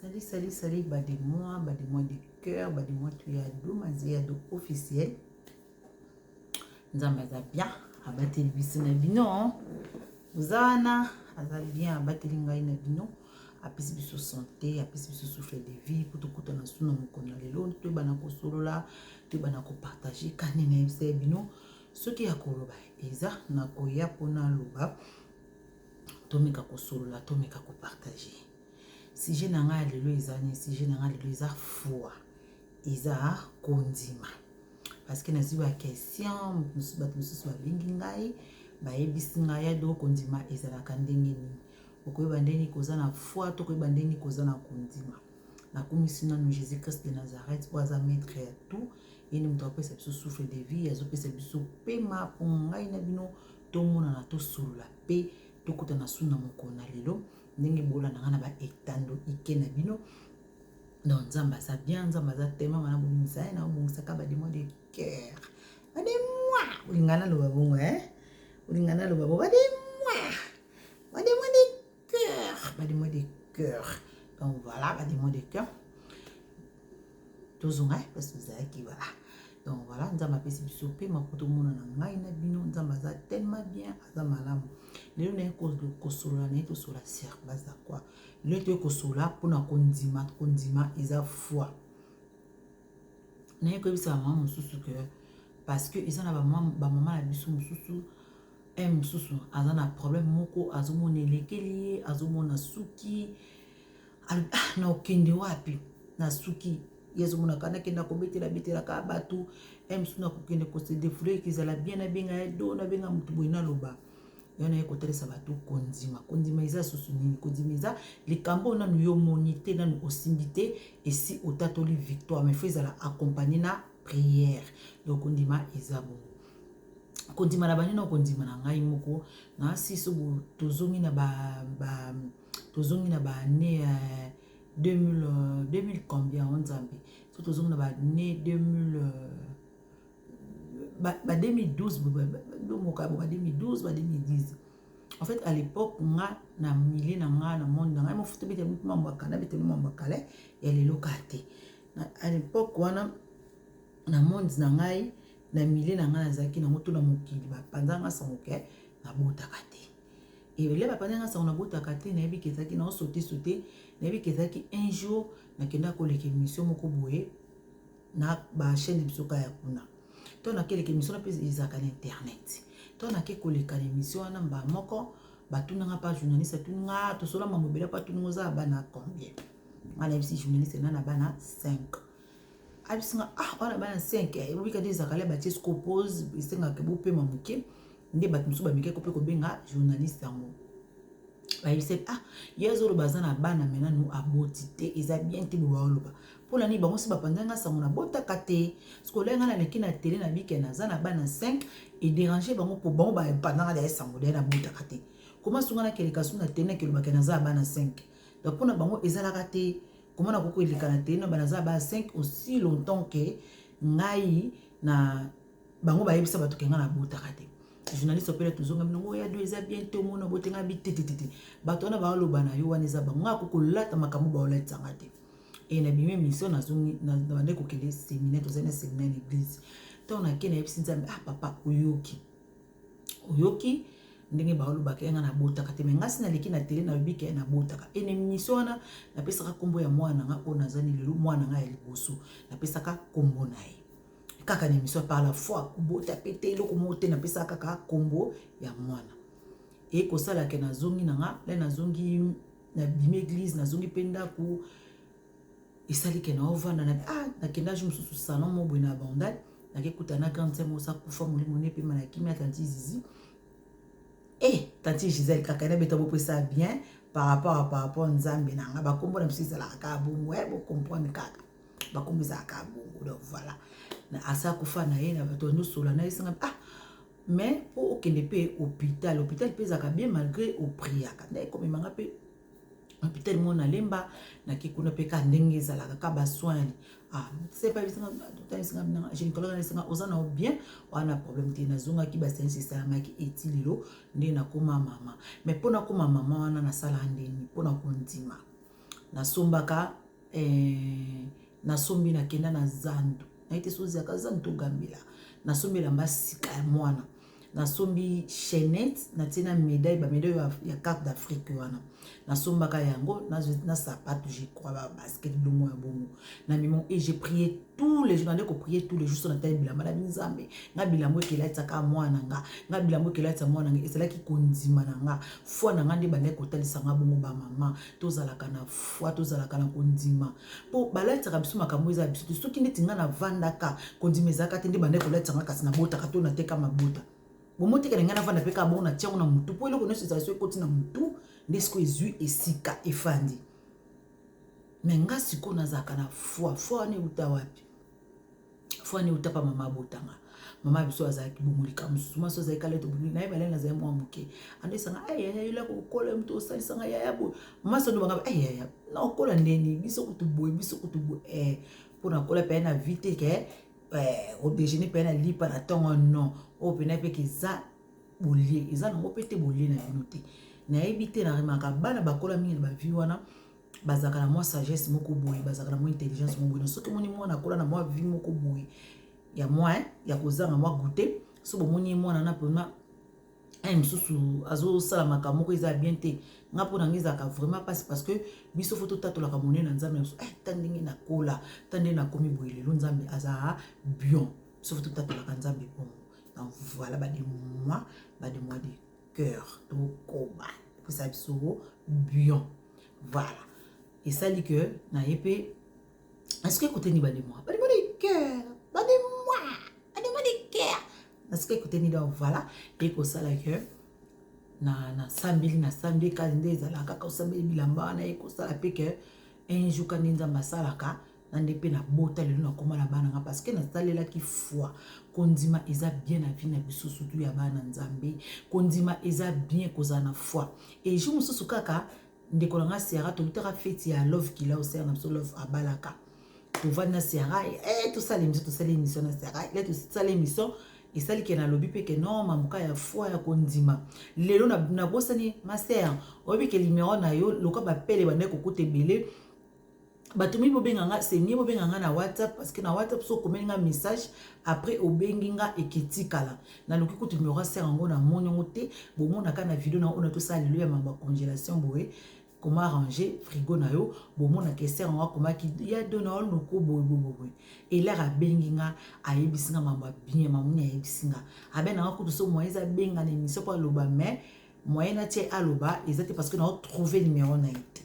Salut, bah des mois de cœur, bah des mois tu as deux, mazéado officiel. Nzambaza bien, abateli biso na bino. Uzana, azali bien, abateli ngai na bino. Apesi biso santé, apesi biso souffle de vie, pour tout kuta na suna mokona lelo, to bana ko solola, to bana ko partager kanene ebisa bino. Soki ya koloba eza na koya pona loba, to meka ko solola, to meka ko partager. Si je n'ai pas de l'oisane, si je n'ai pas de l'oisa foi, isa kondima. Parce que nous avons une question, nous avons une question, do kondima isa la kandengeni. Okoye bandeni koza na foi, tokoye bandeni koza na kondima. Na komisina nous Jésus Christ de Nazareth, oza maître à tout. Et nous avons fait ce souffle de vie, nous avons fait ce pema pour ngai na bino, to mona na to solo la paix, to kota na suna mokona lelo. Ndenge bola na ngana ba etando ike na bino donc nzamba ça bien nzamba za tema mana bonisa na bonisa ka ba de mois de cœur ba de mois ulingana lo babongo ulingana lo babo ba de mois de cœur ba de mois de cœur donc voilà ba de mois de cœur tozonga parce que ça qui voilà donc voilà nzamba pesi biso pe makoto mona na ngai na bino nzamba za tellement bien aza malamu lelo na cause de kosola na to sola ser base quoi le to kosola pona kondima isa foi na ko bisa mama mususu que parce que ils en a ba mama la biso mususu mususu azana problème moko azomona lekeli azomona suki na okende wapi na suki yezo mona kana kenda ko betela ka batu mususu na kokende ko se défouler qu'ils bien na benga do na benga mutu boina loba yana yeko telesa batu kondima iza susuni kondima iza likambo na yo monité na osimbité et si otatoli victoire mais faut la accompagner na prière donc kondima iza bon kondima na bani na kondima na ngai moko na siso bo tozongi na ba année 2000 combien on zambi so tozongi na ba année 2012 2012 2010 en fait à l'époque nga na milieu na nga na monde nga mo futu bete mambaka na bete mambaka et les localités à l'époque wana na monde na ngai na milieu na nga zaki na moto na mokili ba panzanga sangoke na botaka te et le ba panzanga sango na botaka te na bi kezaki na sauter na bi kezaki un jour na kenda ko leke mission moko boye na ba chaîne bisoka ya kuna to na keleke mission na pese izaka na internet to na ke koleka émission na mba moko batuna nga pa journaliste tunga to sola mamobela pa tunga za bana combien ana bisi journaliste na bana 5 abisinga ona bana 5 e bobika dezaka le batie scopose isenga ke bope mamuke nde batmusu ba mike ko pe ko benga journaliste yango ba yise yezo lo bazana bana mena nu abotité eza bien te bo loba pour la ni bango si ba pandanga sango na botaka te scolaire na leki na télé na bike na zana bana 5 et déranger bango pour bango ba pandanga da sango na botaka te comment sunga na keleka sunga télé ke lo bakena za bana 5 donc pour na bango ezala te comment na koko eleka na télé na bana za ba 5 aussi longtemps que ngai na bango ba yebisa batu kenga na botaka te journaliste opela tuzonga minongo ya deux bien te mona botenga bitete bato na ba loba na yo wana za bango akoko lata makambo ba olata ngate et na bimé mission na zongi na bande ko kele séminaire to zena séminaire l'église to na kena yebisi nzambe papa oyoki ndenge ba loba kenga na botaka te ngasi na leki na télé na bibike na botaka et na mission na pesaka kombo ya mwana nga ona zani lelo mwana nga ya liboso na pesaka kombo na ye kaka na émission par la foi bota pété loko mote na pesa kaka kombo ya mwana et ko sala ke na zongi na nga la na zongi na bime église na zongi penda ku isali ke na ovanda na na kenda ju mususu salon mo bwe na bandal na ke kutana grande sœur mo sa ku fa mo ne pe mana kimia tanti zizi tanti Gisèle kaka na beta bo pesa bien par rapport nzambe na nga ba kombo na msisa la ka bo bo comprendre kaka ba kombo za ka bo donc voilà na asa kufa na ye na bato no sola na isinga mais pour okende pe hôpital pe za ka bien malgré au priaka na comme manga pe hôpital mo na lemba na kikuna pe ka ndenge za la ka ba soin c'est pas isinga tout isinga na gynécologue na isinga ozana bien wana problème te na zonga ki ba sensi sa maki etililo nde na koma mama mais pona koma mama wana na sala ndeni pona kondima nasombaka nasombi nakenda na zando naite soziaka zando to gambela nasombela mbasika ya mwana nasombi chaînette natina médaille ba médaille ya carte d'Afrique wana nasombaka yango na sapato je crois ba basket lomo ya bongo na mimo et j'ai prié tous les jours ndeko prier tous les jours sur na taille bilamba na binzambe nga bilambo kela tsaka mwana nga bilambo kela tsa mwana nga ezala ki kondima na nga foi na nga nde bandeko talisa nga bongo ba mama tozalaka na foi tozalaka na kondima po balaitsaka biso makambo eza biso soki ndeti nga na vandaka kondima ezaka te nde bandeko laitsaka kasi na botaka to na teka mabota bomote ke ngana vanda peka bona tiango na mutu po eloko nyonso ezali so ekoti na mutu ndesko ezwi esika efandi menga siko nazaka na foi ne uta wapi foi ne uta pa mama botanga mama biso azaki bomulika musuma so azali kala to na yebale na zai mwa muke andesanga ayayila ko kola mtu osalisanga yayabo mama so ndobanga ayaya na okola ndeni biso kutuboy pona kola pe na vite ke au déjeuner pe na lipa na tongo non o pena pe kiza bolie eza nango pete bolie na binote na ebite na remaka bana bakola mingi ba vie wana bazaka na moi sagesse moko boye bazaka na moi intelligence moko boye soki moni mwana kola na moi vie moko boye ya moi ya kozanga moi goûter so bomoni mwana na pona msusu azo sala makamoko eza bien te nga pona ngeza ka vraiment parce que biso foto tatola ka monene na nzambe so tandingi na kola tande na komi boyele lo nzambe aza bien biso foto tatola ka nzambe bon donc voilà ba de moi de cœur to koba pour ça biso bien voilà et ça dit que na épée est-ce que côté ni ba de moi de cœur ba de moi de cœur est-ce que côté ni donc voilà et pour ça là que na sambili kalende ezalaka ka osambeli bilamba na ekosala pe ke un jour quand nza masalaka na ndepe na bota lelo na koma na bana nga parce que na salela ki foi kondima eza bien na vie na biso surtout ya bana nzambe kondima eza bien kozala na foi et jour mususu kaka ndeko nga Sierra to lutera fête ya love kila osera na biso love abalaka to vana Sierra tout ça l'émission na Sierra là tout ça l'émission et ça qui est dans lobby pe que non mamuka ya foi ya kondima lelo na bosani master obi ke numéro na yo loka ba pele bande ko kote belé batumi bobenganga c'est mieux bobenganga na WhatsApp parce que na WhatsApp so komenga message après obenginga eketikala na loki ko numéro sert ngo na monyo te bomona ka na vidéo na ona to ça lelo ya mamba congélation boye comment arranger frigo na yo bomona ke sert ngo comment ki ya dona no ko boye et là a benginga ayebisinga mamba bien mamunya ayebisinga abena ngo so moyeza benga na émission pa loba mais moyen na tie aloba exactement parce que na trouver numéro na été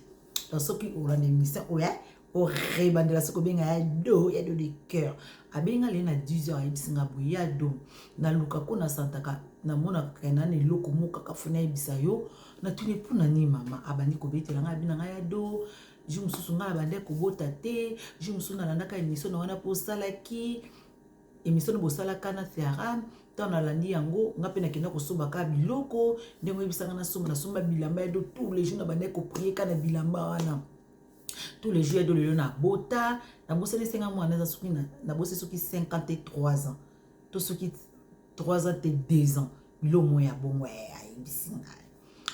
dans ce qui aura une émission ouais au rebande la soko benga ya do de cœur abenga le na 10h ayebisinga boye ya do na luka ko na santaka na mona kana ne loko moka kafuna ebisa yo na tuni puna ni mama abandi ko betela nga bina nga ya do je mususu nga bande ko bota te je mususu na landaka émission na wana po salaki émission no bosala kana Sierra tana landi yango nga pe na kenda ko somba ka biloko ndengo ebisanga na somba bilamba ya do tous les jours na bande ko prier kana bilamba wana tous les jours de lelo na bota na bosele senga mwana za soki na bosele soki 53 ans to soki 3 ans te 2 ans lo moya bongo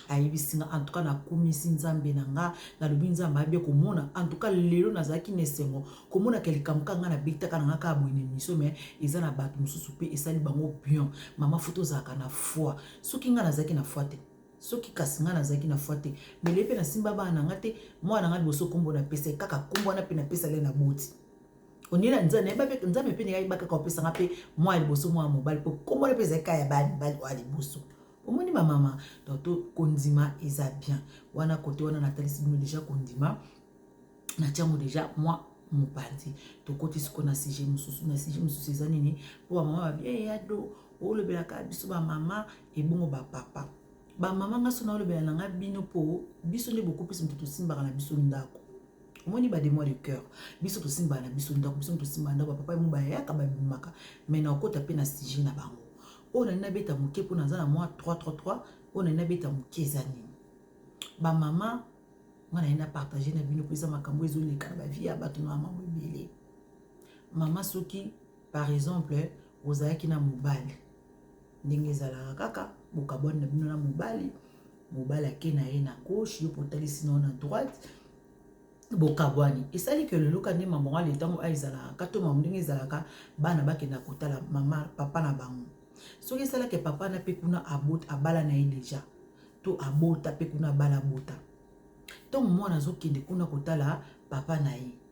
ayibisinga en tout cas na komisi nzambe nanga na lobi nzambe abie komona en tout cas lelo nazaki nesengo komona kelikamka nga na bitaka nanga ka boine miso mais eza na bato mususu pe esali bango bien mama photo zaka na foi soki nga nazaki na foi te soki kasi nga nazaki na foi te mais lepe na simba bana nga te mwana nga liboso kombo na pesa kaka kombo na pe na pesa le na boti onina nzambe pe ngai baka ka pesa nga pe mwa liboso mwa mobile po kombo na pesa ka ya bali wa liboso omoni ma mama donc kondima eza bien wana côté wana natalisi bino déjà kondima na tiango déjà moi mopandi to côté siko na sujet mususu eza nini po mama bien ya do olobelaka biso ba mama et bongo ba papa ba mama nga sona olobela nanga bino po biso ne beaucoup plus mtu simbaka na biso ndako omoni ba de moi de cœur biso to simba na biso ndako biso to simba ndako papa mu ba yaka ba bimaka mais na okota pe na sujet na bango on a beta muke pour na za moi 333 on a beta muke zani ba mama ngana ina partager na bino pesa makambo ezoleka ba vie ya bato na mama mobile mama soki par exemple ozayaki na mobali ndenge ezalaka kaka bokabwana na bino na mobali akena ye na gauche yo potali sino na droite bokabwani esali ke lelo kandi mambonga le ntango aizalaka to mama ndenge ezalaka bana bakenda kotala mama papa na bango soki esalaka papa na mpe kuna abala na ye deja to abota mpe kuna abala bota ntongo mwana azokende kuna kotala papa na ye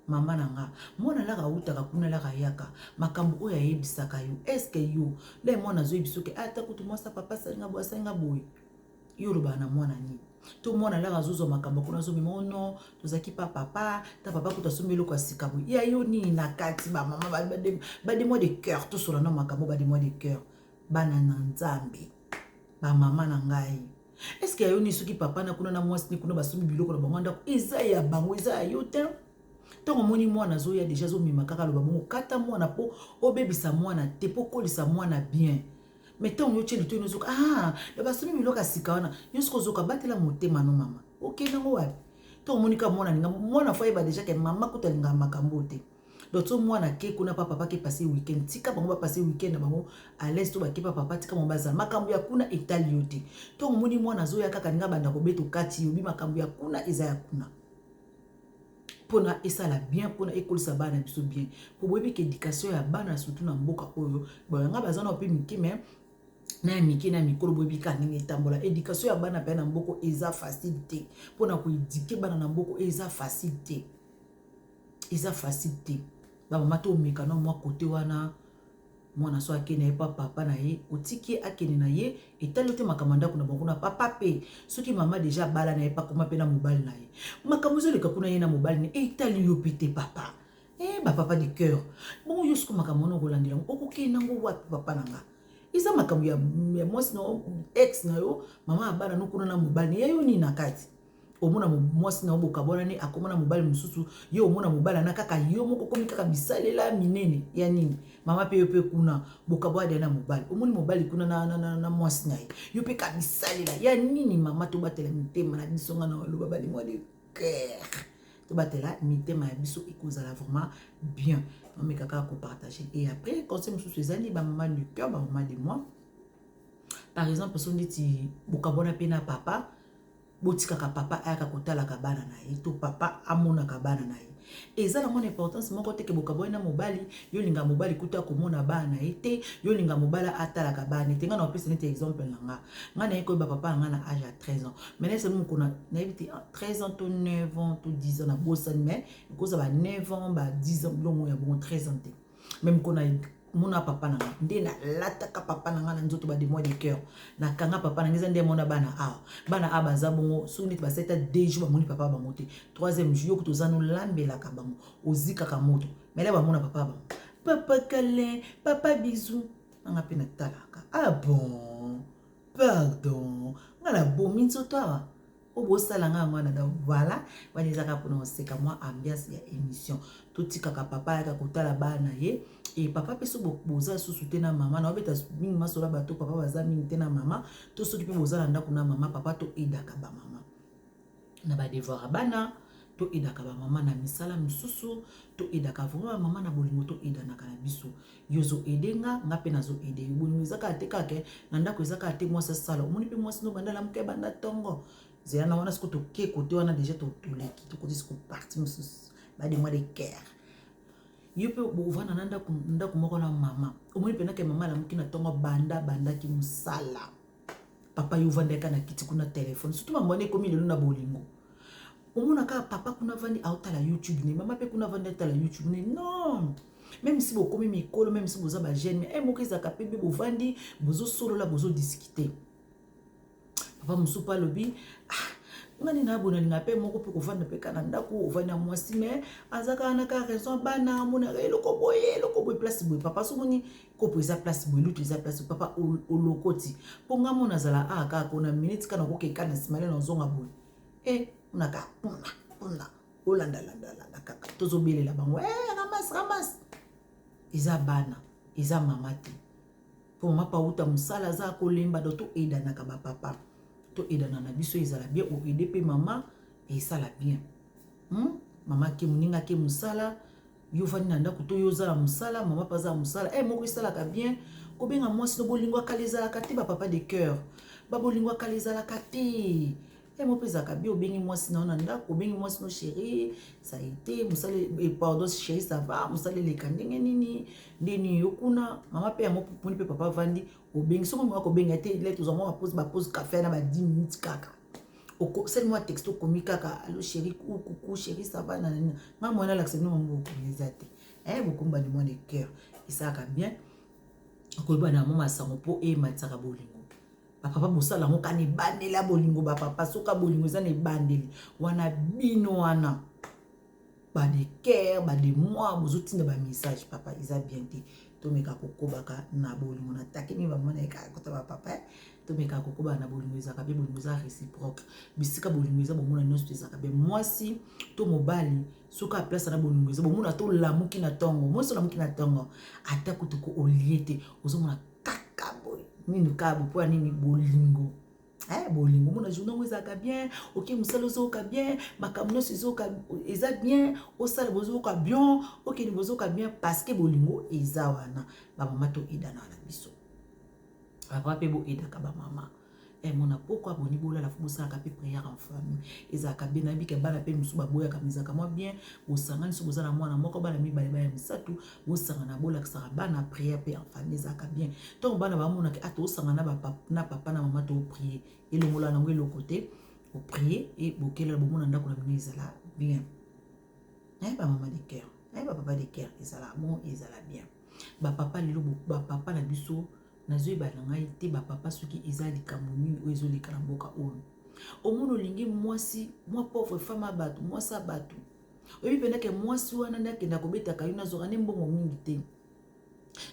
mama na nga mwana laka autaka kuna laka yaka makambo oyo ayebisaka yo eske yo nde mwana azoyebi soki ata kutu mwasa papa asalinga boye yo olobaka na mwana nini to mwana laka azozwa makambo kuna azomema ono tozalaki pa papa ta papa kutu asombi eloko ya sika boye ya yo nini na kati bamama bademoi de cœur tosola na makambo bademoi de cœur bana na nzambe bamama na ngai eske ya yo nini soki papa na kuna na mwasi ni kuna basombi biloko na bango ndako eza ya bango eza ya yo te ntongo moni mwana azoya deja azomema kaka loba bongo kata mwana mpo obebisa mwana te mpo kolisa mwana bien mais ntongo yo tie lito ino ozoka basombi biloko ya sika wana yo soki ozoka batela motema no mama okendango wapi ntongo monika mwana alinga mwana fo ayeba deja ke mama kuta alingaka makambo te donc so mwana ke kuna pa papa ke passe weekend tika bango bapasse weekend na bango à l'aise to bake pa papa tika bango bazala makambo ya kuna etali yo te ntongo moni mwana azoya kaka alinga banda kobeto kati yobi makambo ya kuna eza ya kuna pona esala bien pona ekolisa bana biso bien po boyebi ke éducation ya bana surtout na mboka oyo boyanga baza na pe mike mais na mike na mikolo boyebi ka ndenge etambola éducation ya bana pe na mboko eza facile te pona koéduke bana na mboko eza facile te eza facile te bamama to omeka na mwa kote wana mwana so akende ye pa papa na ye otiki akende na ye etali te makambo ndako na bango na papa pe soki mama deja bala na ye pa koma pe na mobali na ye makambo ezoleka kuna ye na mobali na etali yo pe te papa bapapa de cœur bongo yo siko makambo wana okolandela ngo okokende nango wapi papa na nga eza makambo ya mwasi na ex na yo mama abana no kuna na mobali ya yo nini na kati omona mwasi na obokabona ne akomona mobali mususu yo omona mobali na kaka yo moko komi kaka bisalela minene ya nini mama pe yo pe kuna bokabona na mobali omoni mobali kuna na mwasi na yo pe ka bisalela ya nini mama to batela mitema na biso nga na loba bali moi de cœur to batela mitema ya biso ekozala vraiment bien mama kaka ko partager et après conseil mususu ezali ba mama du cœur ba mama de moi par exemple son dit bokabona pe na papa botikaka papa ayaka kotalaka bana na ye to papa amonaka bana na ye eza na mona importance moko te ke bokaboyi na mobali yo linga mobali kuta komona bana na ye te yo linga mobali atalaka bana te nga na opesa neti exemple na nga na ye koyeba papa na nga na âge ya 13 ans mais nese mokona nayebi te 13 ans to 9 ans to 10 ans na bosani mais ekoza ba 9 ans ba 10 ans bilongo ya bongo 13 ans te même kona mona papa na nga nde na lataka papa na nga na nzoto ba demois de cœur na kanga papa na ngeza nde mona bana a baza bongo soki neti baseta 2 jours bamoni papa bango te 3e jour yoki toza nolambelaka bango ozikaka moto mais la bamona papa bango papa câlin papa bisou nanga mpe natalaka bon pardon nga na bomi nzoto awa obosala nga mwana da voilà banezaka mpona oseka mwa ambiance ya émission totikaka papa ayaka kotala bana ye et papa pe so boza susu te na mama na obeta mingi masola bato papa baza mingi te na mama to soki pe boza na ndako na mama papa to edaka ba mama na ba devoir bana to edaka ba mama na misala misusu to edaka vraiment mama na bolingo to edanaka na biso yozo edenga nga pe nazo ede bolingo ezaka ateka ke na ndako ezaka ate mwasi sala omoni pe mwasi no banda la muke banda tongo zela na wana siko to ke kote wana déjà to leki to kote siko parti misusu ba de moi de cœur yo pe bovana na ndako moko na mama omoni pena ke mama la muki na tongo banda ki musala papa yo vandeka na kiti kuna telefone surtout mama ne komi lelo na bolingo omona ka papa kuna vandi autala YouTube ne mama pe kuna vandi autala YouTube ne non même si vous komi mikolo même si vous avez jeune mais moko ezaka pe be bovandi bozo solo la bozo discuter papa musupa lobi ngani na bona linga pe moko pe kovanda pe kana ndako ovanda mwasi mais azaka na ka raison bana mona eloko boye place boye papa so moni kopo eza place boye lutu eza place papa olokoti ponga mona zala aka kona minute kana kokeka na simale na zonga boye unaka puna olanda kaka tozobelela bango ramas eza bana eza mama te po mama pa uta musala za kolemba do to edanaka ba papa to edana na biso ezala bien o aider pe mama et ça la bien mama ke muninga ke musala yo vani na ndako to yo zala musala mama pa za musala moko esala ka bien ko benga mwasi no bolingwa kalezala kati ba papa de cœur ba bolingwa kalezala kati mo pesa ka bi obengi mwasi na ndako obengi mwasi no chérie ça a été musale pardon chérie ça va musale le kandenge nini ndeni yokuna mama pe mo poni pe papa vandi obengi soko mo ko benga te let ozamo ba pose café na ba 10 minutes kaka oko c'est moi texto komi kaka allo chérie coucou chérie ça va nanana maman na l'accès no mo ko nezate beaucoup de moi de cœur et ça va bien ko ba na mo masango po e matsaka bolingo papa bosala ngo kane bandela bolingo ba papa soka bolingo za ne bandeli wana bino wana ba de cœur ba de moi bozotinda ba message papa isa bien te to meka kokobaka na bolingo na takini ba mona ka kota ba papa to meka kokoba na bolingo za ka be bolingo za réciproque bisika bolingo za bomona nyonso za ka be mwasi to mobali soka place na bolingo za bomona to lamuki na tongo mwasi lamuki na tongo ata kutuko oliete ozomona nini kabo po nini bolingo bolingo mona journée ngo ezaka bien OK musalo zoka bien makamno sizoka eza bien osala bozoka bien OK ni bozoka bien parce que bolingo eza wana ba mama to edana na biso ava pe bo edaka ba mama mona pourquoi boni bola la fubusa ka pe prière en famille ezaka bien na bika bana pe musu baboya kamizaka moi bien osangani so bozana mwana moko bana mibale ba misatu bosangana bola ka bana prière pe en famille ezaka bien donc bana ba mona ke ato osangana na papa na mama to prier et le mola na ngwe côté au prier et bokela bomona ndako na bino ezala bien ba mama de cœur ba papa de cœur ezala bon ezala bien ba papa lelo ba papa na biso nazoi banangai te ba papa soki eza likambo nini oyo ezoleka na mboka oyo omono olingi mwasi mwa pauvre femme abatu mwasi abatu oyebi pendeke mwasi wana ndakenda kobetaka yo nazoka ne mbongo mingi te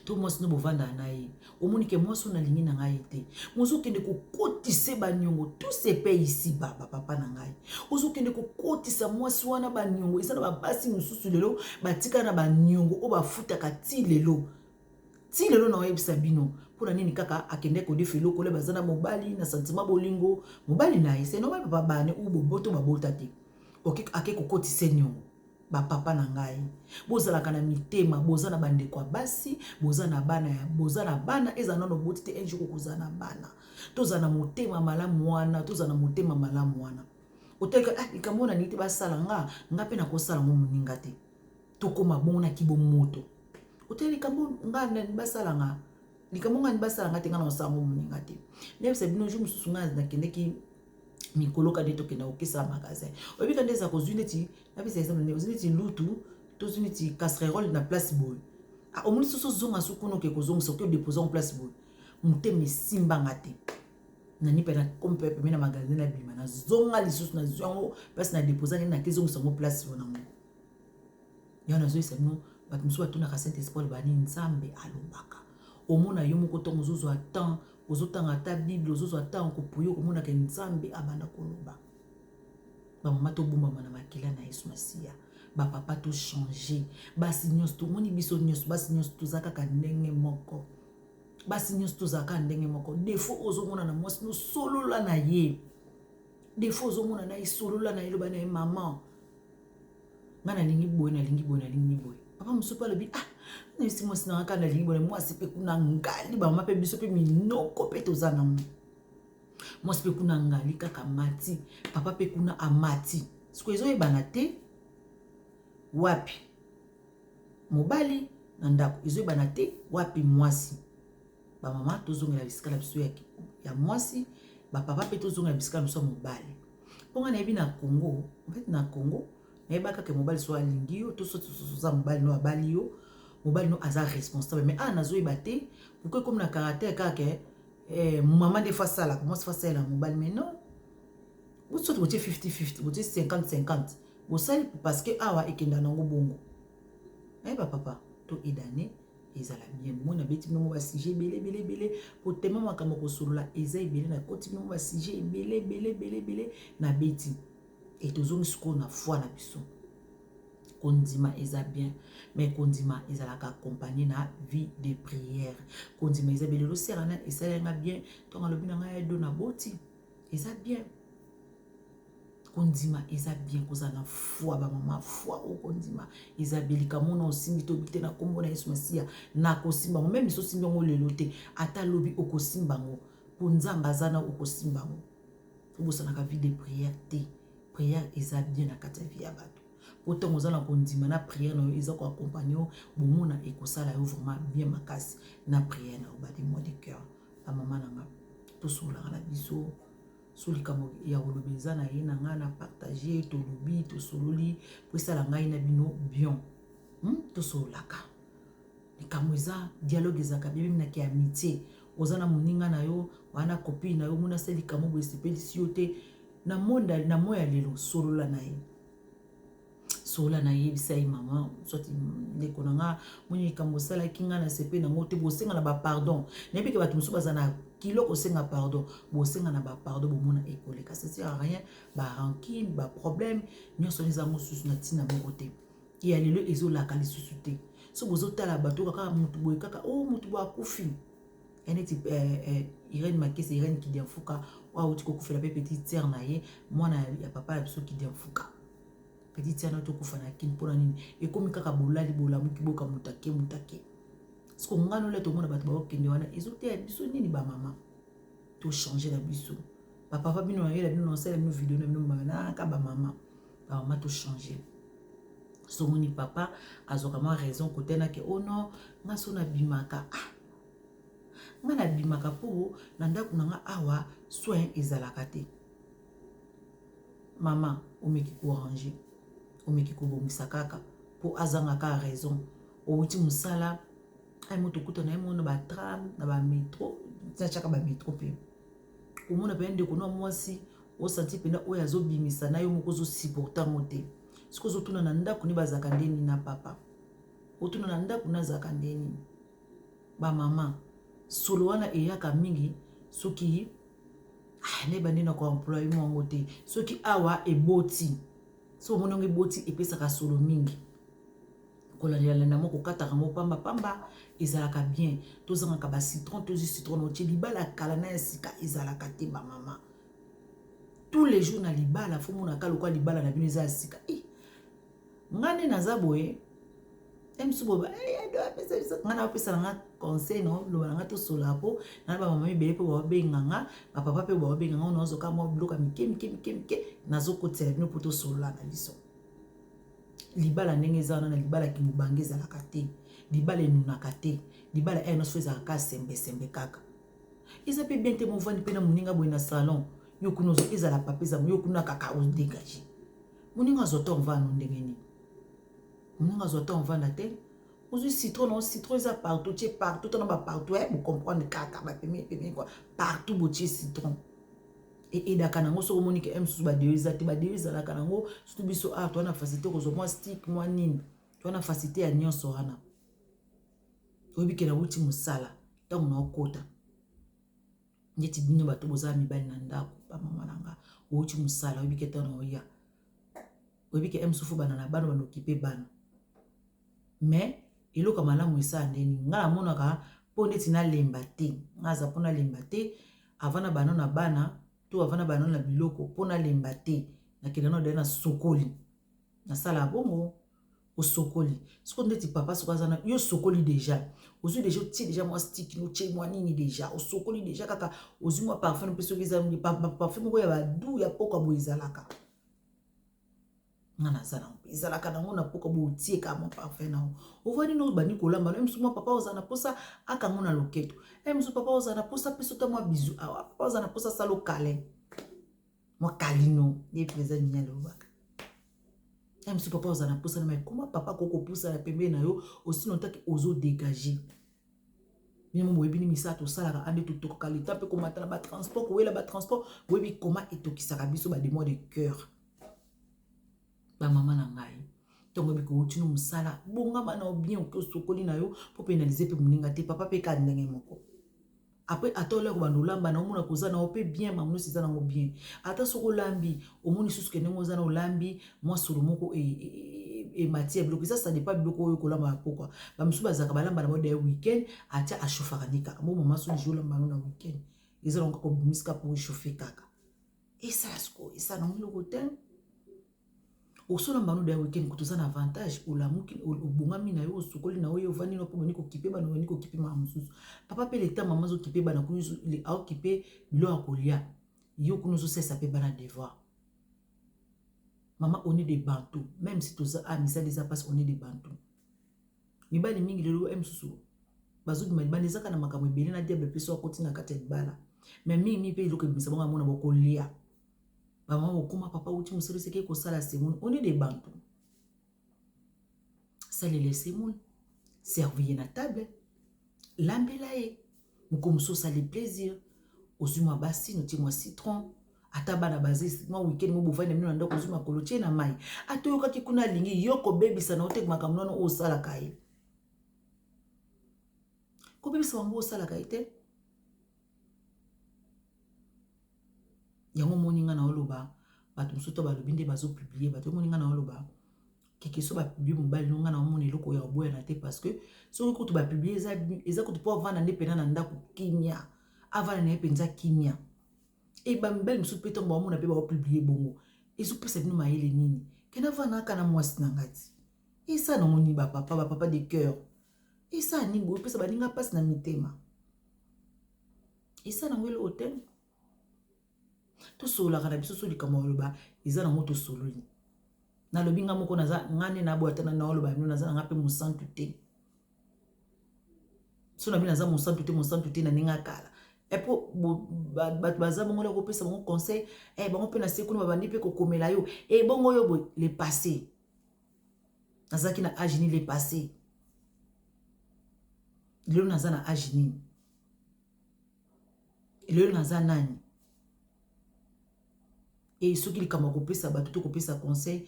to mwasi no bovanda na ye omoni ke mwasi ona lingi na ngai te mozokende kokotisa baniongo tout se paye ici ba papa na ngai ozokende kokotisa mwasi wana baniongo eza na babasi mosusu lelo batika na baniongo oyo bafutaka ti lelo na oyebisa bino pona nini kaka akende ko defilo ko le bazana mobali na sentiment bolingo mobali na ye c'est normal papa bane ou boboto babota te OK ake kokotisa nyongo ba papa na ngai bozala kana mitema bozana bande kwa basi bozana bana eza nono boti te enjiko kozana bana tozana motema malamu wana tozana motema malamu wana oteka ikamona niti basala nga pe na kosala mo muninga te tokoma bona kibo moto oteli kambo ngana basala nga likambo ngani basala nga te ngana osango muninga te nebisa bino jour mususu nga na kendeki mikolo ka deto kena okesa magasin obika ndeza ko zuneti na bisa exemple ne zuneti lutu to zuneti casserole na place boy omuni soso zonga sukuno ke ko zonga so ke déposer en place boy muteme simba ngate na ni pena kompe pe na magasin na bima na zonga lisusu na zongo place na déposer na ke zonga so place bona ngo yana zo isa no bat musu atuna ka Saint Esprit bani nzambe alobaka omona yo moko to muzuzu atan ozotanga ta Bible ozozo atan ko puyo komona ke nzambe abanda koloba ba mama to bumba mana makila na Yesu Masia ba papa to changer basi nyos to moni biso nyos basi nyos to zaka ka ndenge moko basi nyos to zaka ndenge moko defo ozomona na mwasi no solola na ye defo ozomona na ye solola na ye loba na ye mama ngana lingi boy na lingi boy papa musupa lobi nesi mwasi na kana lingi boy mwasi pe kuna ngali ba mama pe biso pe minoko pe tozana mwasi pe kuna ngali kaka mati papa pe kuna amati siko ezo ebana te wapi mobali na ndako ezo ebana te wapi mwasi ba mama tozongela bisika la biso ya mwasi ba papa pe tozongela bisika biso mobali ponga na ebi na Congo en fait na Congo ebaka ke mobali so alingi yo to so za mobali no abali yo mobali no aza responsable mais nazo ibate pourquoi comme na caractère kake maman des fois ça là comment se fait la mobile mais non vous sortez 50-50 vous 50-50 vous savez parce que awa ekenda nango bongo papa to edane ezala bien mona beti no ba sujet belé pour tellement makambo ko solola eza ebele na koti no ba sujet belé na beti et toujours ce na foi na biso kondima eza bien mais kondima ezala ka accompagner na vie de prière kondima eza belelo serana esalenga bien to ngalobi na ngai do na boti eza bien kondima eza bien kozana foi ba mama foi o kondima eza belika mona osimbi to bite na kombo na Yesu Masia na kosimba même so simbi ngo lelo te ata lobi okosimba ngo po nzamba zana okosimba ngo tobosanaka vie de prière te. Prière eza bien na kati ya vie ya bato. Pourtant oza na kondima na prière na yo eza ko accompagner bomona ekosala yo vraiment bien makasi na prière na obadi moi de cœur. La maman nanga tosolaka na biso solikamo ya olobeza na ye na nga na partager tolobi tosololi po esala ngai na bino bien. Tosolaka likambo eza dialogue ezaka bien na ki amitié oza na moninga na yo wana copine na yo mona se likambo bo esepelisi yo te na monde na moya lelo solola na ye. Sola na ye bisa ye mama soit ndeko na nga moni likambo sala kinga na sepe na ngo te bosenga na ba pardon na epike bato mosusu baza na kilo kosenga pardon bosenga na ba pardon bomona ekoleka ça sert à rien ba rancune ba problème nyonso ezango susu na tina moko te ya lelo ezolaka lisusu te so bozotala bato kaka mutu boye kaka mutu bo akufi eneti Irène Makese Irène Kidiafuka wa uti kokufela pe petite sœur na ye mwana ya papa ya biso Kidiafuka petite sœur na to kufana kin pona nini ekomi kaka bolali bolamu kiboka mutake siko ngano le to mona bato ba okende wana ezote biso nini ba mama to changer la biso papa bino na ye la bino na sala bino vidéo na bino mama ka ba mama to changer. So moni papa azoka ma raison côté na ke oh non nga so na bimaka nga na bimaka po na ndako na nga awa soin ezalaka te mama omeki ko ranger omeki ko bomisa kaka po azanga ka raison outi musala ay moto kuta na yemo na ba tram na ba métro chaka ba métro pe omona pe ndeko no mwasi o senti pena oya zo bimisa na yo moko zo supporter mote siko zo tuna na ndako ni bazaka ndeni na papa otuna na ndako na zaka ndeni ba mama solo wana eyaka mingi soki ne bandi na ko employé mo te soki awa eboti so mononge boti epesaka solo mingi kolandela na moko kataka mo pamba ezalaka bien tozanga ba citron tozi citron otie libala kala na sika ezalaka te ba mama tous les jours na libala fo mona kala kwa libala na bino eza sika ngane naza boye emsubo ba ngana opesa nga conseil no lo nga to sola po na ba mama mibele po ba benganga ba papa pe ba benganga on ozo ka mo bloka mike nazo kotela bino po to sola na biso libala ndenge za na libala ki mubange za la kate libala enunaka te libala eno feza ka sembe kaka isa pe bien te mo vandi pe na muninga boye na salon yo kuno zo ezala papeza yo kuno kaka o dégager muninga zoto mvano ndenge ni muninga zoto mvana te ozu citron eza partout tu partout on ba partout vous comprendre kaka ba pemi quoi partout botier citron et dakanango so monique m sous ba deuza te ba deuza la kanango surtout biso to na facilité ko zo moi stick moi nini to na facilité ya nyonso wana obi kena uti musala tango na okota ndeti bino bato boza mibali na ndako ba mama nanga uti musala obi keta na oya obi ke m sufu bana na bana bano occupé bana mais eloka malamu esa ndeni ngala monaka po ndeti na lemba te ngaza pona lemba te avana bana na bana to avana bana na biloko pona lemba te na kelano de na sokoli na sala bongo o sokoli siko ndeti papa sokazana yo sokoli déjà ozu déjà ti déjà moi stick no che moi nini déjà o sokoli déjà kaka ozu moi parfum pe sokiza parfum ko ya badu ya poka boizalaka ngana zana izalaka nango na poka bo tie ka mo parfum na o vani no bani kolamba no msuma papa ozana posa akango na loketo msuma papa ozana posa peso ta mo bizu papa ozana posa salo kale mo kalino ni présent nya lo baka msuma papa ozana posa na comment papa koko posa na pembe na yo aussi longtemps que ozo dégager bien mo webi ni misato sala ande to kalita pe komata na ba transport ko wela ba transport webi comment etokisaka biso ba démon de cœur ba mama na ngai tongo biko utinu musala bonga mana bien ko sokoli na yo po pénaliser pe muninga te papa pe ka ndenge moko après atole ko bando lamba na omona kozana o pe bien mamuno sizana ngo bien ata soko lambi omoni susu ke ndenge ozana o lambi moi solo moko et matière bloqué ça dépend bloqué ko lamba pourquoi ba musu bazaka balamba na mode weekend atia achauffaka nika mo mama so jour lamba na weekend ils ont ko miska pour chauffer kaka et ça ça non le côté osona mbano da weekend kutuzana avantage olamuki obungami na yo sokoli na yo vani no po niko kipe bana niko kipe ma mususu papa pe leta mama zo kipe bana kunyu le a kipe bilo akolia yo nous aussi ça peut bana devoir. Maman, on est des bantous. Même si tout ça, mais ça déjà passe, on est des bantous. Mais bah les mingi de l'eau aiment sous. Bazou de malibane, les akana makamwe belé na diable peso à côté na kate bala. Mais mi pe loke bisa bonga mona boko lia. Maman okuma papa uti musere seke ko sala semoun. On est des bantous. Ça les laisse moun. Servir na table. Lambelae. Mukomso ça les plaisir. Ozuma basi, no moi citron. Ataba na bazé moi weekend mo bofana mino ndako ozuma koloche na mai. Atoyoka kikuna lingi yoko baby sana otek makamnono o sala kai. Ko baby sa mbo sala kai te. Yango moninga na oloba bato msuto balobinde bazo publier bato moninga na oloba keke so ba publier mobali nonga na moni eloko ya boya na te parce que so ko to ba publier eza ko to po vana ne pena na ndako kimia avana ne penza kimia e ba mbeli msuto peto mbo mona pe ba publier bongo ezo pesa bino maele nini kena vana kana mwasi na ngati esa na moni ba papa de cœur esa ni bo pesa ba ninga passe na mitema esa na ngelo hotel to sola kana biso so likama oloba eza na moto sololi na lobinga moko naza ngane na boatana na oloba no naza ngape musantu te so na bina za musantu te na ninga kala epo baza bongo la ko pesa bongo conseil bongo pe na sekunu babandi pe ko komela yo bongo yo bo le passé nazaki na age ni le passé lelo naza na age ni lelo naza nani et ceux qui likama kopesa bato to kopesa conseil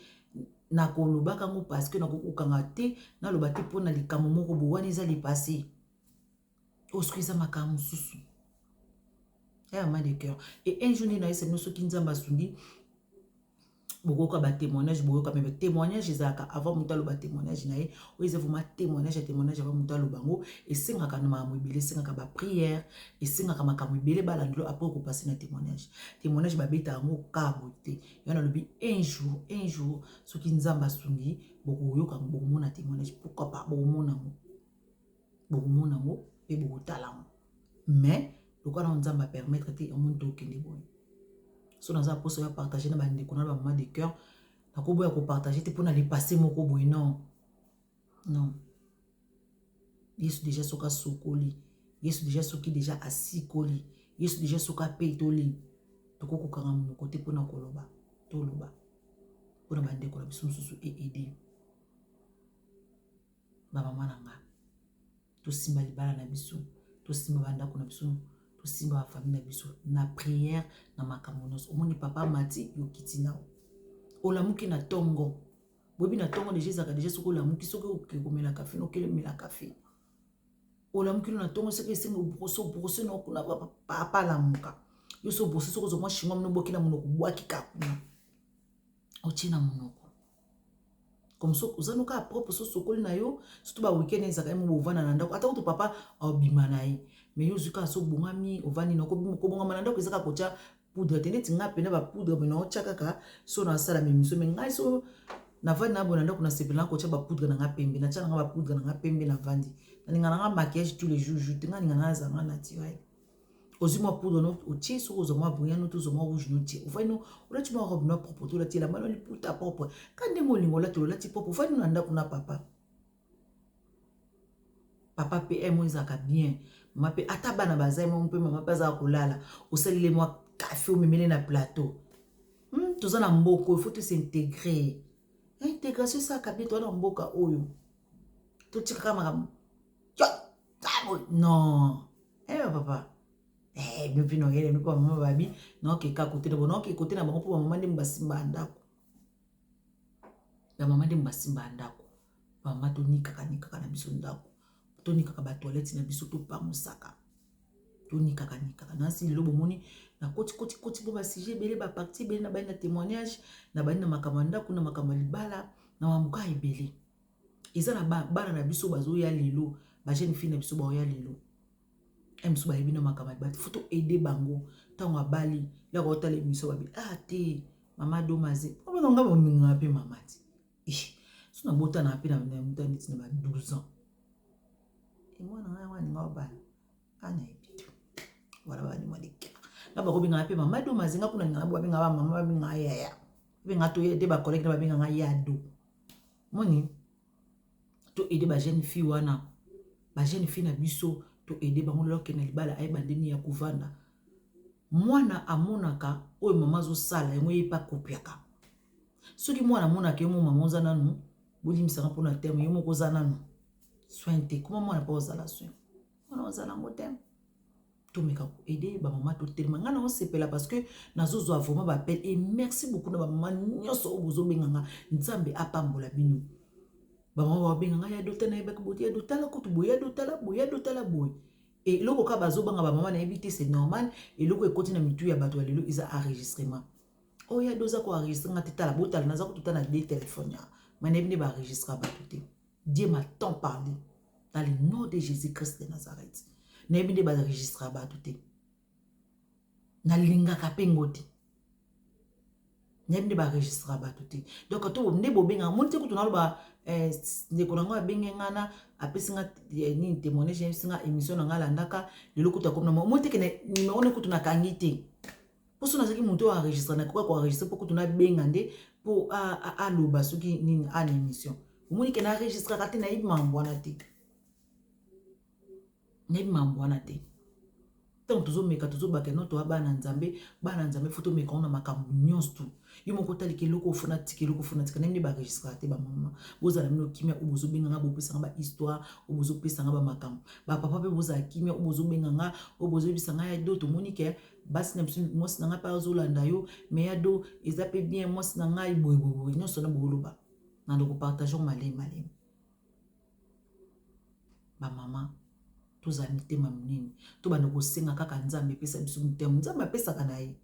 na kolobaka ngo parce que na kokanga te na lobate pona likamo moko bowani eza le passé oskuiza makamu susu mal de cœur et un jour na ese no soki nzamba sungi bokoka ba témoignage bokoka mais témoignage ezaka avant mutalo ba témoignage na ye o eza vraiment témoignage avant mutalo bango et singaka na makambo ebele singaka ba prière et singaka makambo ebele balandelo après ko passer na témoignage babeta ngo kabote yana lobi un jour soki nzamba sungi bokoyoka bokomona témoignage pourquoi pas bokomona ngo pe bokotala ngo mais lokana nzamba permettre te omuntu okende boye so naza poso ya partager na bande kona ba maman de cœur na ko boya ko partager te pona les passer moko boye non Yesu déjà soka sokoli Yesu déjà soki déjà asikoli Yesu déjà soka peitoli to ko kokanga mo côté pona koloba to loba pona bande kona biso mususu aider ba mama nanga to simba libala na biso to simba banda kona biso to simba ba famille na biso na prière na makamonos omoni papa mati yokiti nao olamuki na tongo bobi na tongo déjà soko olamuki soko komela café no kele mela café olamuki na tongo soko esengo broso no kuna papa la muka yo so broso soko zo mwa shingwa mno boki na monoko bwaki kakuna otina monoko comme ça uzanuka propre so sokoli na yo surtout ba weekend ezaka mo bovana na ndako ata ko papa obima na ye mais yo zuka so bongami ovani na ko bonga mananda ko ezaka kocha poudre teneti nga pena ba poudre bino ochaka ka so na sala memiso mais ngai so na vandi na bonanda ko na sepela kocha ba poudre na nga pembe na chana nga ba poudre na nga pembe na vandi na ninga nga maquillage tous les jours nga ninga nga zanga naturel ozimo poudre no otie so ozoma bouillon to ozoma rouge no tie ovani no olati ma robe no propre to lati la malo li puta propre kande molingo lati propre ovani no ndako na papa PM ezaka bien mama pe ataba na bazai mo mpe mama paza kolala osalile moi café o memele na plateau toza na mboko il faut te s'intégrer intégration ça kabie to na mboka oyo to tika makambo non papa depuis no yele mpo mama babi non ke ka côté de bon ke côté na bango po mama ndem basimba ndako ya mama ndem basimba ndako mama to nikaka na biso ndako tonikaka ba toilette na biso to pa musaka tonikaka nasi lobo moni na koti bo ba sujet belé ba partie belé na ba na témoignage na ba na makamanda kuna makamali libala na mamuka ebele eza na bana na biso bazo ya lelo ba jeune fille na biso ba ya lelo emso ba yebi na makamali ba photo aider bango tango abali ya ko tala biso ba bi te mama domaze ko nga ba minga pe mamati so na bota na pe na mutani tina ba 12 ans et moi na nga bana ana ebitu wala bani malika nga ba ko binga pe mama do mazinga kuna nga bo binga ba mama binga ya binga to de ba collègue ba binga nga ya do moni to aider ba jeune fille wana ba jeune fille na biso to aider bango loke na libala ay bandeni ya kuvanda mwana amonaka oyo mama zo sala yango yepa kopiaka soki mwana amonaka yo mama oza nanu bolimisanga mpona terme yo moko oza nanu soin te comment mwana pa ozala soin mwana ozala ngo terme tomeka ko aider ba mama to telema nga na osepela parce que nazozwa vraiment ba appel et merci beaucoup na ba mama nyonso oyo bozobenganga nzambe apambola bino ba mama babenganga ya dota na yebaka boti ya dota la kutu boya dota la boy et loko ka bazobanga ba mama na yebite c'est normal et loko ekoti na mitu ya bato ya lelo isa enregistrement oh ya doza ko enregistrer ngati tala botala naza ko tutana des téléphones mais nebne ba enregistrer bato te Dieu m'a tant parlé dans le nom de Jésus-Christ de Nazareth nebne ba enregistrer bato te na lingaka pengote nebne ba enregistrer bato te donc to ne bobenga monte ko tunalo ba ndeko nango abengenga na apesinga ni témoignage singa émission na ngala ndaka lelo kuta komna mo te kene numéro ne kutuna kangite poso na zaki muntu enregistrer na ko enregistrer pour kutuna benga nde pour a loba soki ni an émission omoni kena enregistrer kati na ibi mambwana te nebi mambwana te tant tozo meka tozo baka no to bana nzambe foto meka ona makambu nyonso yo moko tali ke loko fona tika nemni ba enregistrer te ba mama bozala mino kimia obozo benganga bo pesa nga ba histoire obozo pesa nga ba makambu ba papa pe bozala kimia obozo benganga obozo bisa nga ya do to monike basi na biso mosi nga pa ozolanda yo mais ya do eza pe bien mosi nga iboy nyonso na boloba na ndoko partager malem ba mama toza mitema munene to bana kosenga kaka nzambe pesa biso mutema nzambe apesaka na ye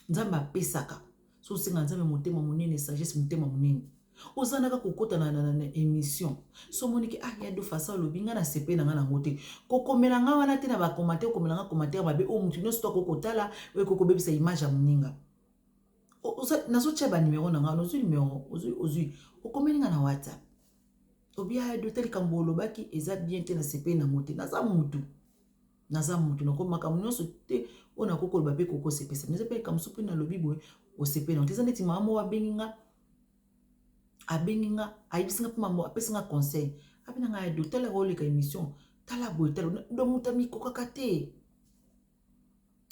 nzambe apesaka so senga nzambe mutema munene sagesse mutema munene ozanaka kokota na émission so moniki ya do fasa lobinga na sepe na nga na ngote kokomela nga wana te na ba commentaire kokomela nga commentaire mabe o mutu nyonso to kokotala o kokobebisa image ya muninga nazo cheba numéro na nga nozu numéro ozui okomeli nga na WhatsApp obia do tel kambolo baki eza bien te na sepe na ngote naza mutu na ko makamu nyonso te ona kokoloba pe koko sepesa neze pe kamso pe na lobi boy o sepe na teza neti mama wa abenginga ayibisinga pe mama apesinga conseil abina nga do tel role ka émission tala boy tel do mutami ko kakate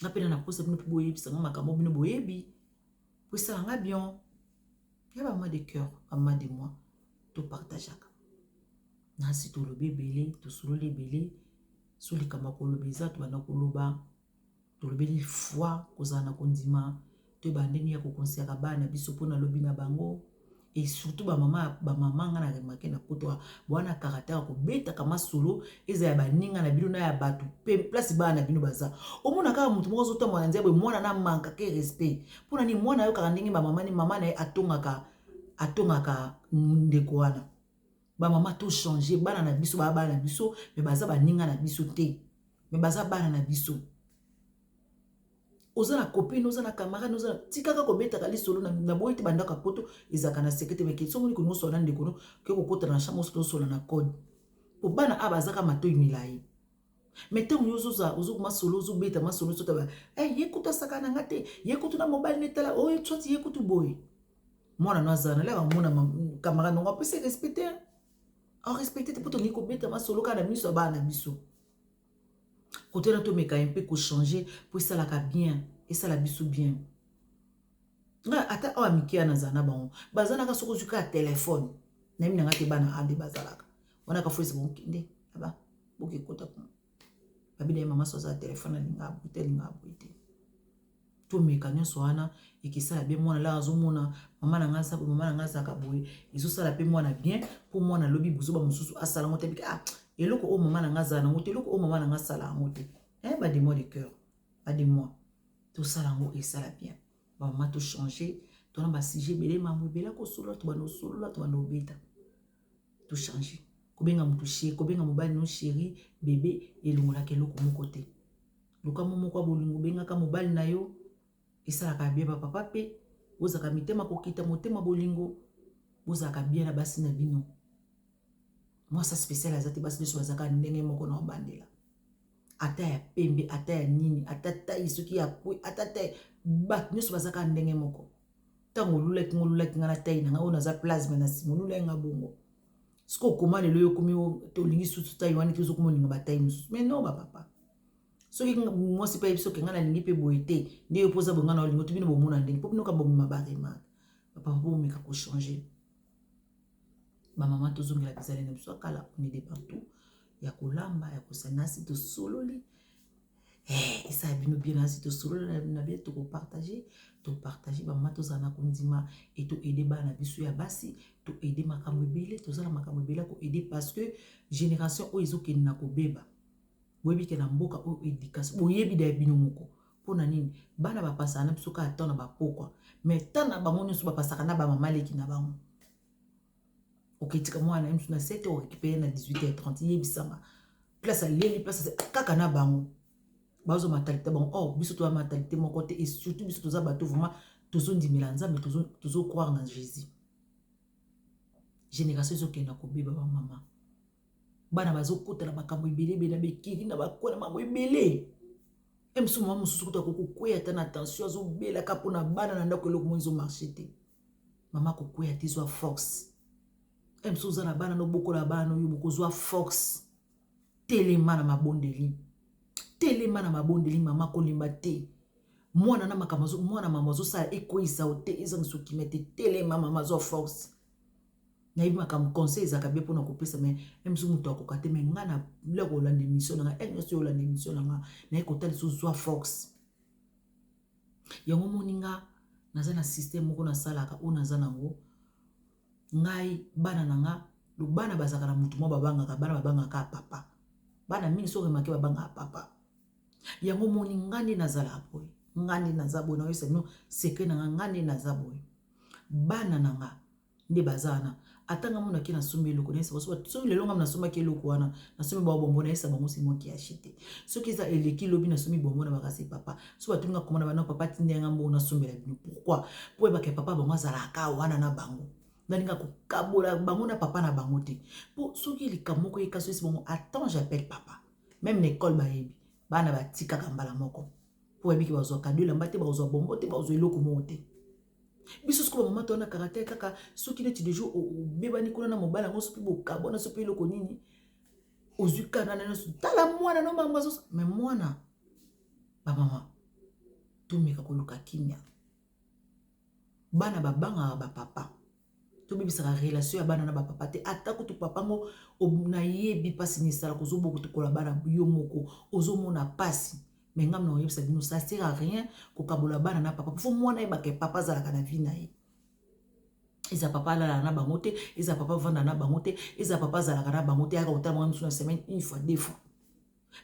ngapena na posa bino boy yibisanga makambo bino boyebi posala nga bien ya ba ma de cœur mama de moi to partageaka nasi to lobi belé to solo belé soli kama ko lobeza to bana ko loba to lobeli foi kozana kondima to bandeni ya ko conseiller bana biso pona lobi na bango et surtout ba mama nga na remarquer na poto bwana caractère ko beta kama solo eza ya baninga na bino na ya batu pe place bana bino baza omona kaka mutu moko zota mwana nzebe mwana na manka ke respect pona ni mwana yo kaka ndenge ba mama ni mama na atongaka ndeko wana ba mama to changer bana na biso ba bana na biso mais baza baninga na biso te mais baza bana na biso oza na copine oza na camarade oza tikaka ko beta kali solo na boyi te bandaka poto ezaka na sécurité mais question moni ko no solo ndeko no ke ko kota na chambre so solo na code po bana abazaka matoyi milai mais tant ozoza ozokuma solo ozobeta masolo so taba yekuta saka na ngate yekuta na mobile netala oyo tsoti yekutu boy mwana no azana la mona camarade no apese respecter en respecter te poto ni ko beta masolo kana miso bana biso côté na to meka un peu ko changer pour ça la bien et ça la biso bien nga ata o amikia na zana ba bazana ka soko zuka téléphone na mina ngate bana ande bazalaka wana ka foise bon kinde aba boki kota ko babide mama so za téléphone linga buite to meka nyoso wana ikisala bien mwana la azomona mama na ngasa ka boye izo sala pe mwana bien pour mwana lobi buzo ba mususu asala ngote bika eloko o mama na ngasa na ngote eloko o mama na ngasa la ngote ba des mots de cœur pas des mots tout ça là ngo et ça la bien ba mama to changer to na ba sujet belé mamu bela ko solo to bano solo to bano beta to changer ko benga mutu chéri ko benga mobali no chéri bébé elongola ke loko moko te luka momo kwa bolingo benga ka mobali na yo esalaka bien papa pe bozaka mitema kokita motema bolingo bozaka bien na basi na bino moi ça spécial azati basi biso bazaka ndenge moko na bandela ata ya pembe, ata ya nini, ata taille soki ya kwe, ata taille bat nyonso bazaka ndenge moko. Tango lulaki ngolulaki ngana taille nanga o naza plasma na simo lulaki nga bongo. Siko koma lelo yo komi to lingi susu taille wani kizo komo linga ba taille mususu. Mais non ba papa. Soki mwasi pa yebiso ke ngana lingi pe boete, nde yo poza bo ngana lingo tubino bo mona ndenge. Popi noka bo mabarema. Papa bo meka ko changer. Ba mama to zongela bizale na biso kala on est de partout. Ya kolamba, ya kosanasi to sololi. Et ça bino bien nasi to sololi na bien to partager, ba mama to zana kondima et to aider ba na biso ya basi, to aider makambo ebele, to zala makambo ebele ko aider parce que génération o ezoke na ko beba. Boyebi ke na mboka o éducation, boyebi da bino moko. Pona nini bana ba pasa na biso ka atona ba pokwa. Mais tana bango nyonso ba pasaka na ba mama leki na bango. Ok, tika mwana na msuna 7 heures récupérer na 18h30 yebisanga. Place à leli, place à kaka na bango. Bazo matalité bango. Oh, biso to matalité mon côté et surtout biso to za bato vraiment tozo ndimela nzambe tozo croire en Jésus. Génération zo kena ko beba ba mama. Bana bazo kotela makambo ebele bela bekiri na bakona makambo ebele. Emsu mama mususu kuta ko koya tana attention zo bela ka pona bana na ndako eloko mozo marcher te. Mama ko koya tizwa force. Emso na bana no boko la bana yo boko zwa force. Telema na mabondeli. Telema na mabondeli mama ko limba te. Mwana na makamazo mwana mama zo sa ekoisa ote ezang sukimete telema mama zo force. Na ibi makam conseil za kabe pona ko pesa mais emso muto akokate mais ngana leko olande mission nga enso olande mission nga na ekotali so zwa force. Yango moninga naza na système moko na salaka o naza nango. Ngai bana nanga lo bana bazaka na mutu mo babanga bana babanga ka papa bana mingi so remake babanga papa yango moni ngandi nazala boy ngandi nazabo na yesa no secret na ngandi nazabo bana nanga nde bazana atanga mona ki na sumbi loko nesa so lelo ngam na sumba ki loko wana na sumbi ba bombo na yesa bango simo ki achite so ki za eleki lobi na sumbi bombo na bakasi papa so batunga komona bana papa tinde ngambo na sumbi la bino pourquoi po ba ke papa bango azala ka wana na bango Naninga ko kabola bango na papa na bango te. Po soki likamoko e kaso esi bango attends j'appelle papa. Même l'école ba yebi. Bana ba tika kambala moko. Po yebi ki bazwa kado la mbate bazwa bombo te bazwa eloko mo te. Biso sko mama to na caractère kaka soki neti de jour o beba ni kuna na mobala ngo sopi bo kabona sopi eloko nini. Ozuka na na so tala mwana no mama zo mais mwana ba mama tumeka koluka kimia. Bana babanga ba papa. To bibisaka relation ya bana na ba papa te atako to papa ngo na yebi pasi ni sala ko zo boko to kola bana yo moko ozo mona pasi mais ngam na yebisa bino ça sert à rien ko kabola bana na papa fo mwana yeba ke papa zala kana vie na ye eza papa la na bango te eza papa vanda na bango te eza papa zala kana bango te aka otala mwana sur la semaine une fois deux fois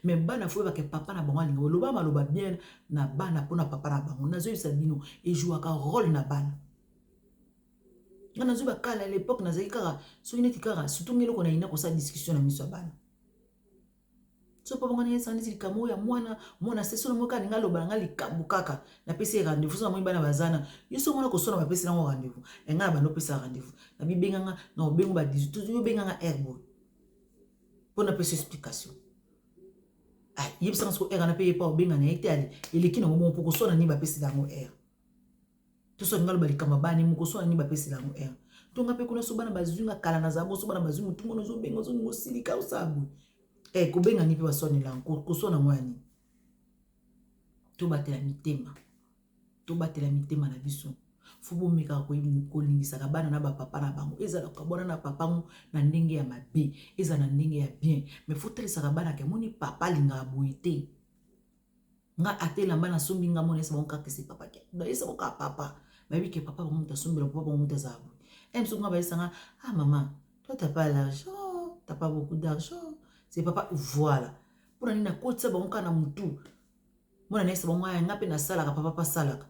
mais bana fo yeba ke papa na bango lingo loba maloba bien na bana pona papa na bango na zo yebisa bino e jouaka rôle na bana. Ngana zuba kala à l'époque na zaki kaka soki neti kaka surtout ngelo ko na ina ko sa discussion na miso bana so pa bangana yesa ndisi likambo ya mwana seso na moka ninga loba nga likambo kaka na pesi rendez-vous so na bana bazana yeso mwana ko sona ba pesi na rendez-vous enga ba no pesa rendez-vous na bibenga nga na obengo ba 18 toujours benga nga herbo pona pesi explication ai yebisa ngo era na paye pa obenga na etali eleki na ngo poko sona ni ba pesi na ngo er tout ça ngalo balikama bani muko so ni bapesi lango er tonga pe kuna so bana bazunga kala na zabo so bana bazungu tungo zo bengo zo ngosilika usabu ko benga ni pe basoni lango ko so na mwani to batela mitema na biso fubo meka ko lingisa ka bana na ba papa na bango ezala ka bona na papa ngo na ndenge ya mabe ezala na ndenge ya bien mais faut tellement ka bana ke moni papa linga boite nga atela bana sombi nga mona esa bonka ke se papa ke da esa bonka papa. Mais oui, que papa va monter son papa va monter ça. Elle me dit ah maman, toi t'as pas l'argent, t'as pas beaucoup d'argent. C'est papa, voilà. Pour aller na côte ça, on kana mutu. Mon année c'est bon, moi ngape na salaka papa pas salaka.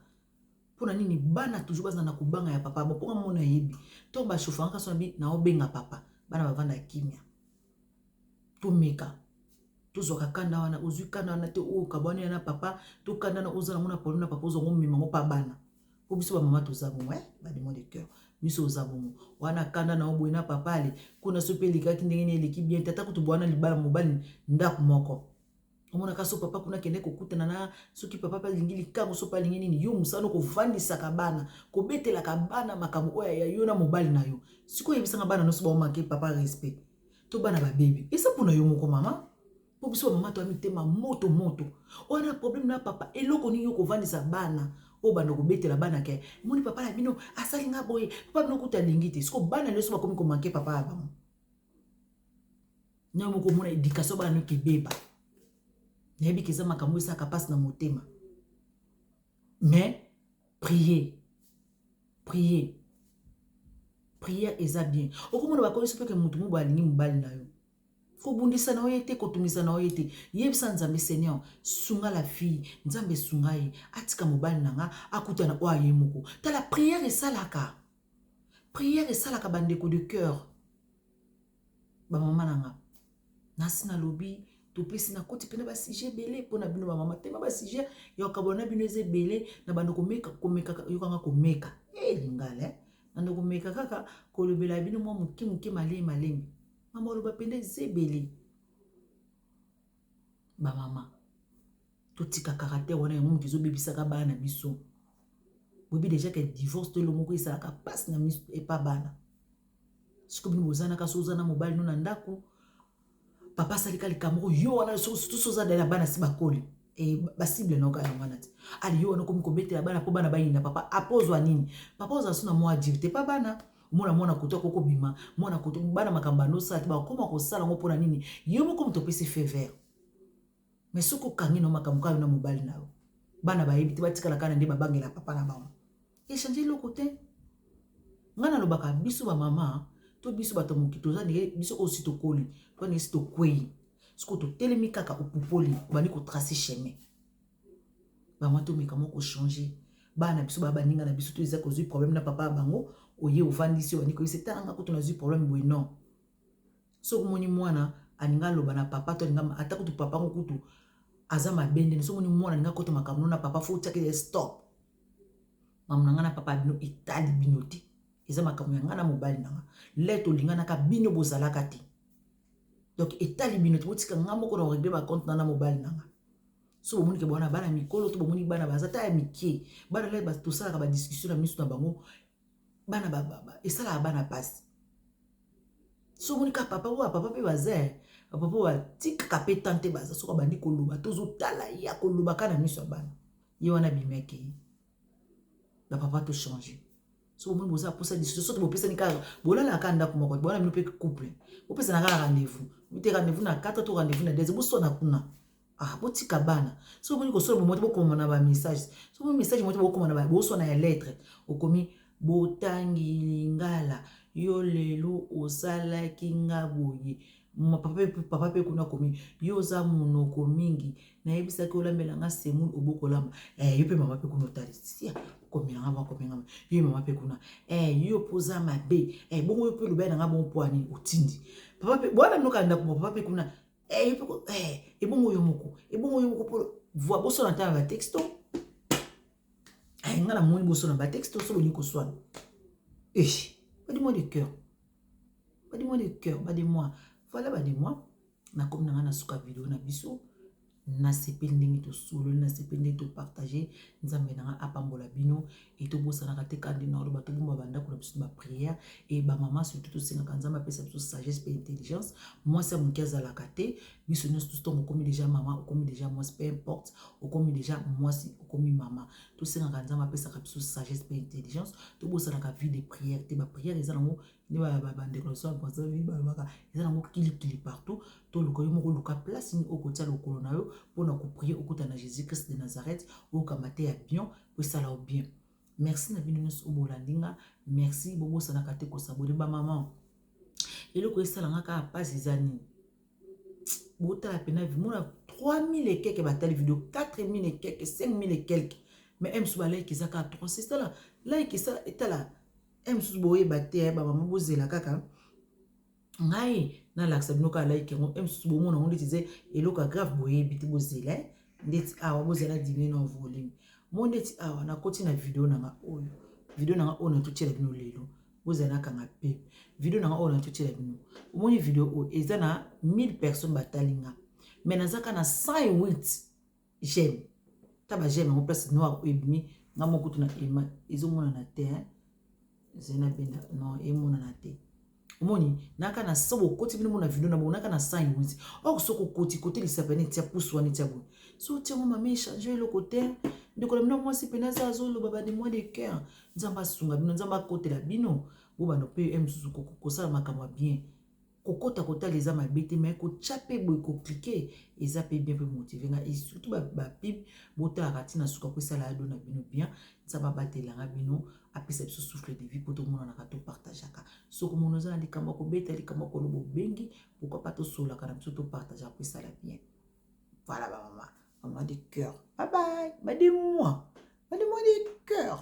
Pour aller ni bana toujours bas na kubanga ya papa. Bon pour mon ayebi. To ba chauffeur ka so bi na obenga papa. Bana ba vanda kimia. To meka. To zoka kanda wana uzukana na te o kabani na papa, to kanda na ozala mona poluna papa zo ngommi mango pa bana. Pour biso ba mama to zabongo ba demande de cœur biso zabongo wana kanda na obwena papa le kuna sopeli kaki ndenge ne leki bien tata kutu bwana libala mobali ndaku moko Omona kaso papa kuna kende kokutana na soki papa pa lingi likango so pa lingi nini yo musano ko vandisaka bana ko betelaka bana makambo oya ya yo na mobali na yo siko yebisanga bana no so ba manquer papa respect to bana ba baby esa puna yo moko mama po biso mama to amitema moto ona problème na papa eloko ni yo ko vandisa bana o bana ko betela bana ke moni papa la bino asalinga boye papa no kuta lingi te siko bana le so ba komi ko manquer papa ba nyamo ko mona éducation bana no ke beba Nebi keza makambo esa kapasi na motema. Mais prier. Prière eza bien. Okomona bakoli sope ke mutu mu balingi mubali na yo. Ko bundisa na oyete ko tumisa na oyete. Yebisa nzambe Seigneur, sunga la fille, nzambe sunga ye, atika mubali nanga akuta na oye moko. Ta la prière esalaka. Prière esalaka bandeko de cœur. Ba mama nanga. Nasi na lobi topesi na koti pena ba sujet belé pona bino ba mama tema ba sujet yo kabona bino eze belé na bando komeka yo kanga komeka lingala nando komeka kaka kolobela bino mo muki malemi mama loba penda eze belé ba mama totika caractère wana yango kizo bebisaka bana biso bobi déjà que divorce to lo moko isalaka passe na miso e pa bana siko bino bozana ka sozana mobali no na ndako papa salika likamoko yo wana surtout soza de la bana si bakoli et basible no ka ngana ti ali yo wana komi ko betela bana po bana bayina papa apozwa nini papa oza suna mo adivite pa bana mona kuto koko bima mona kuto bana makamba no sa ti ba koma ko sala ngo pona nini yo moko mtopesi fait vert mais soko kangi no makamka yo na mobali na yo bana bayebi ti batikala kana nde babangela papa na bango échanger le côté ngana lobaka biso ba mama to biso bato mokito za ni biso aussi to koli to ni to kwei siko to telemi kaka opupoli bani ko tracer chemin ba mwa to meka moko changer bana biso ba baninga na biso to eza ko zui problème na papa bango oye ovandisi bani ko c'est tanga ko to na zui problème boy non so moni mwana aninga loba na papa to ninga atako to papa ngo kutu azama bende so moni mwana ninga ko to makamno na papa faut take stop mamna na papa bino itali binoti eza makambo ya ngana mobali nanga leto lingana ka bino bozalaka te donc etali bino totika ngamo ko na régler ba compte na mobali nanga so bomoni ke bona bana mikolo to bomoni bana bazata ya mikie bana le ba to sala ka ba discussion na misu na bango bana baba esala bana passe so bomoni ka papa pe bazé papa wa tika ka pe tante baza so ka bandi ko loba to zo tala ya ko loba kana misu bana ye wana bimeke ba papa to changer so bon boza pour ça discussion so bo pesa ni ka bola la kanda ko moko bona mino pe couple bo pesa na ka rendez-vous mite rendez-vous na 4 to rendez-vous na 2 bo so na kuna botika bana so boni ko so bo moto bo komona ba message so bo message moto bo komona ba bo so na ya lettre okomi botangi lingala yo lelo osala kinga boye papa pe kuna komi yo za munoko mingi na yebisa ke olambela nga semul obokolamba yo pe mama pe kuna otalisia komi nga yo mama pe kuna yo poza mabe bongo yo pe lobela nga bon poani otindi papa pe bwana noka ndako papa pe kuna yo pe bongo yo moko po voix boso na taba texto nga na moni boso na ba texto so boni ko swana pas de moi de cœur voilà ba de moi na comme na suka vidéo na biso na sepeli ndenge to solo na sepeli ndenge to partager nzambe na apambola bino et to bosa na kate kandi na loba to bomba banda ko na biso ba prière et ba mama surtout to singa kanzamba pesa biso sagesse et intelligence moi c'est mon kaza la kate biso nous tous on comme déjà maman comme déjà moi peu importe on comme déjà moi si comme maman to singa kanzamba pesa biso sagesse et intelligence to bosa na ka vie de prière te ba prière les ango ni ba déclaration pour ça vie ba les ango kili partout to le koyo moko luka place ni okota lokolo na yo pour nous prier au côté de Jésus-Christ de Nazareth au kamate à bien pour ça là bien merci na bino au bolandinga merci bobo sana kate ko sabone ba maman et le ko sala ngaka pas zizani bota la pena vi mona 3000 et quelques batali vidéo 4000 et quelques 5000 et quelques mais m sou balai ki zaka 3 c'est ça là like ça et là m sou boye baté ba maman bozela kaka ngai na laksa binoka like ngo emsusu bomona ngo nditize eloka grave boye biti bozela ndeti awa bozela diminuer na volume mo ndeti awa na koti na video nanga oyo na tuchela bino lelo bozela kanga pe video nanga oyo na tuchela bino omoni video o eza na 1000 personnes batalinga mais nazaka na 108 j'aime taba j'aime en place noir ebimi ngamo kutuna ema ezomona na te zena bena non emona na te omoni naka na sabo koti bino mona video na bo naka na 108 or soko koti côté li sapene tia pousse wani tia bo so tia mama me changer le côté de ko na moi si pena za zo lo baba de moi de cœur nzamba sunga bino nzamba côté la bino bo ba no PM susu ko sala makamwa bien kokota kota les âmes abete mais ko chape boy ko cliquer eza pe bien pe motiver nga et surtout ba pib bota arati na suka ko sala ado na bino bien ça va batela nga bino apesa biso souffle de vie pour tout le monde na kato partager ka so ko mono za likamba ko beta likamba ko lobo bengi pourquoi pas to sola kana biso to partager ko sala bien voilà ba maman de cœur bye bye ba de moi de cœur